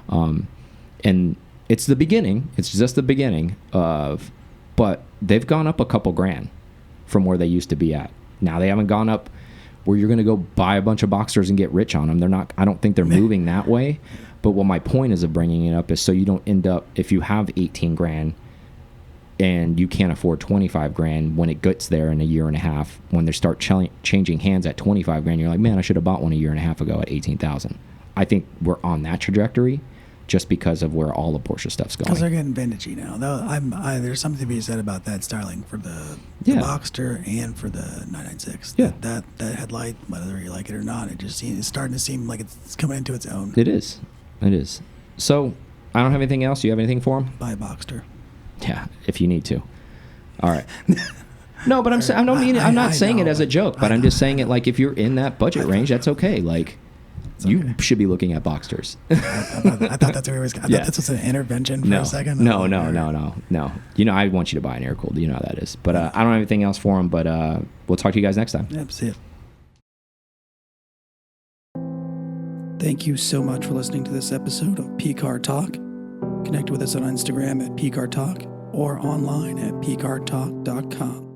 And it's the beginning. It's just the beginning of, but they've gone up a couple grand from where they used to be at. Now they haven't gone up where you're going to go buy a bunch of Boxsters and get rich on them. They're not, I don't think they're moving that way. But what my point is of bringing it up is so you don't end up, if you have 18 grand and you can't afford 25 grand when it gets there in a year and a half, when they start changing hands at 25 grand, you're like, man, I should have bought one a year and a half ago at 18,000. I think we're on that trajectory. just because of where all the Porsche stuff's Because they're going. getting vintagey now. Though there's something to be said about that styling for the Yeah. Boxster and for the 996. Yeah. That headlight, whether you like it or not, it's starting to seem like it's coming into its own. It is. It is. So I don't have anything else. You have anything for him? Buy a Boxster. Yeah, if you need to. All right. No, but I'm not saying it as a joke, but I'm just saying it like if you're in that budget range, that's okay. Like, you should be looking at Boxsters. I thought that's where it was. I thought this was an intervention for a second. No. You know, I want you to buy an air cooled. You know how that is. But I don't have anything else for him. But we'll talk to you guys next time. Yep. See ya. Thank you so much for listening to this episode of PCAR Talk. Connect with us on Instagram at PCAR Talk or online at pcartalk.com.